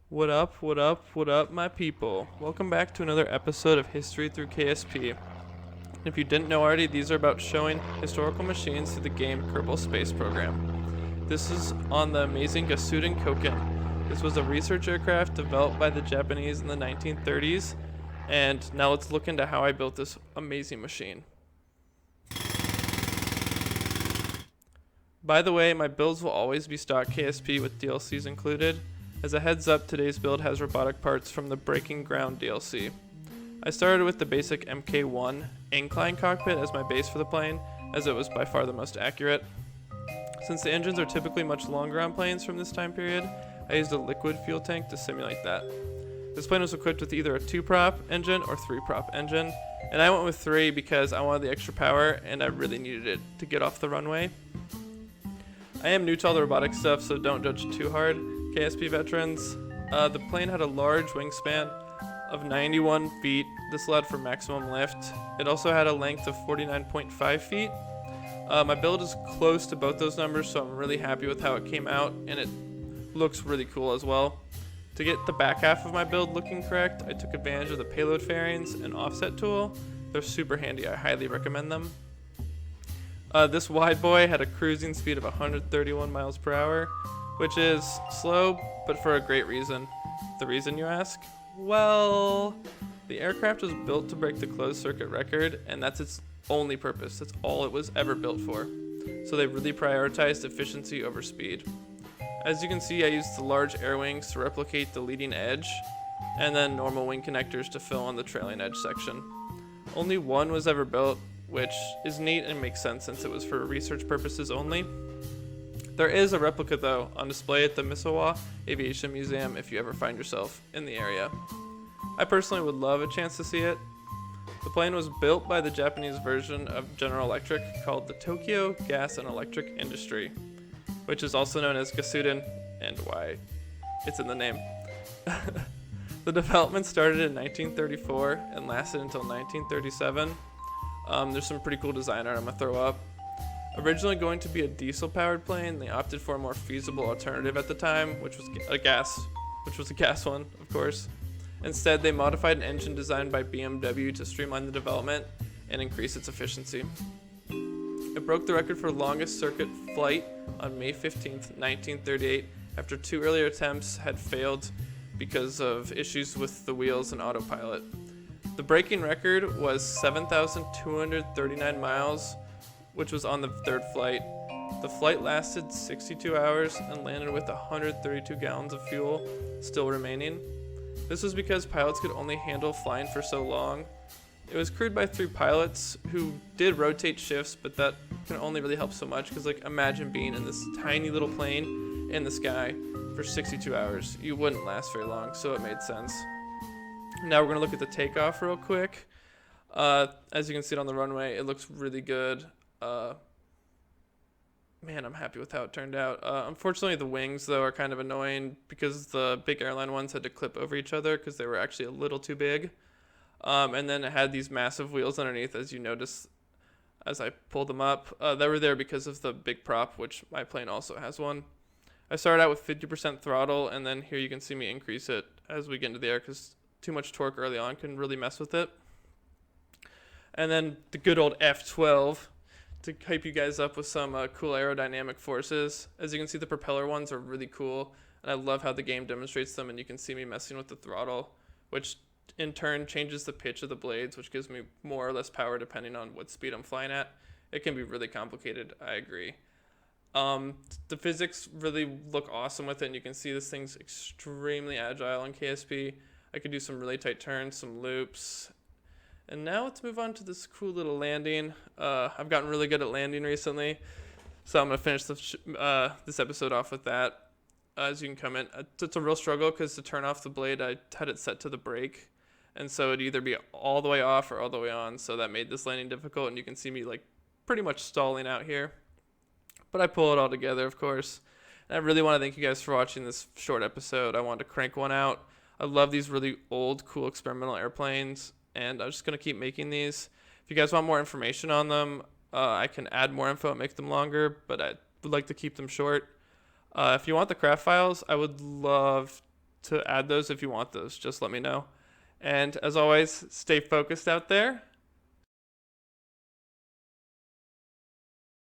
What up, what up, what up, my people? Welcome back to another episode of History through KSP. If you didn't know already, these are about showing historical machines through the game Kerbal Space Program. This is on the amazing Gasuden Koken. This was a research aircraft developed by the Japanese in the 1930s, and now let's look into how I built this amazing machine. By the way, my builds will always be stock KSP with DLCs included. As a heads up, today's build has robotic parts from the Breaking Ground DLC. I started with the basic MK1 incline cockpit as my base for the plane, as it was by far the most accurate. Since the engines are typically much longer on planes from this time period, I used a liquid fuel tank to simulate that. This plane was equipped with either a 2-prop engine or 3-prop engine, and I went with 3 because I wanted the extra power and I really needed it to get off the runway. I am new to all the robotic stuff, so don't judge too hard, KSP veterans. The plane had a large wingspan of 91 feet. This allowed for maximum lift. It also had a length of 49.5 feet. My build is close to both those numbers, so I'm really happy with how it came out, and it looks really cool as well. To get the back half of my build looking correct, I took advantage of the payload fairings and offset tool. They're super handy. I highly recommend them. This wide boy had a cruising speed of 131 miles per hour, which is slow, but for a great reason. The reason, you ask? Well, the aircraft was built to break the closed circuit record, and that's its only purpose. That's all it was ever built for. So they really prioritized efficiency over speed. As you can see, I used the large air wings to replicate the leading edge, and then normal wing connectors to fill on the trailing edge section. Only one was ever built, which is neat and makes sense since it was for research purposes only. There is a replica though on display at the Misawa Aviation Museum if you ever find yourself in the area. I personally would love a chance to see it. The plane was built by the Japanese version of General Electric called the Tokyo Gas and Electric Industry, which is also known as Gasuden, and why it's in the name. The development started in 1934 and lasted until 1937. There's some pretty cool design art I'm gonna throw up. Originally going to be a diesel-powered plane, they opted for a more feasible alternative at the time, which was a gas one, of course. Instead, they modified an engine designed by BMW to streamline the development and increase its efficiency. It broke the record for longest circuit flight on May 15th, 1938, after 2 earlier attempts had failed because of issues with the wheels and autopilot. The breaking record was 7,239 miles, which was on the 3rd flight. The flight lasted 62 hours and landed with 132 gallons of fuel still remaining. This was because pilots could only handle flying for so long. It was crewed by 3 pilots who did rotate shifts, but that can only really help so much because, like, imagine being in this tiny little plane in the sky for 62 hours. You wouldn't last very long, so it made sense. Now we're going to look at the takeoff real quick. As you can see it on the runway, it looks really good. Man, I'm happy with how it turned out. Unfortunately, the wings, though, are kind of annoying because the big airline ones had to clip over each other because they were actually a little too big. And then it had these massive wheels underneath, as you notice as I pulled them up. They were there because of the big prop, which my plane also has one. I started out with 50% throttle, and then here you can see me increase it as we get into the air because too much torque early on can really mess with it. And then the good old F12 to hype you guys up with some cool aerodynamic forces. As you can see, the propeller ones are really cool, and I love how the game demonstrates them, and you can see me messing with the throttle, which in turn changes the pitch of the blades, which gives me more or less power depending on what speed I'm flying at. It can be really complicated, I agree. The physics really look awesome with it, and you can see this thing's extremely agile on KSP. I could do some really tight turns, some loops. And now let's move on to this cool little landing. I've gotten really good at landing recently, so I'm going to finish this episode off with that. As you can comment, it's a real struggle because to turn off the blade, I had it set to the brake. And so it'd either be all the way off or all the way on. So that made this landing difficult, and you can see me like pretty much stalling out here. But I pull it all together, of course. And I really want to thank you guys for watching this short episode. I wanted to crank one out. I love these really old, cool experimental airplanes, and I'm just going to keep making these. If you guys want more information on them, I can add more info and make them longer, but would like to keep them short. If you want the craft files, I would love to add those. If you want those, just let me know. And as always, stay focused out there,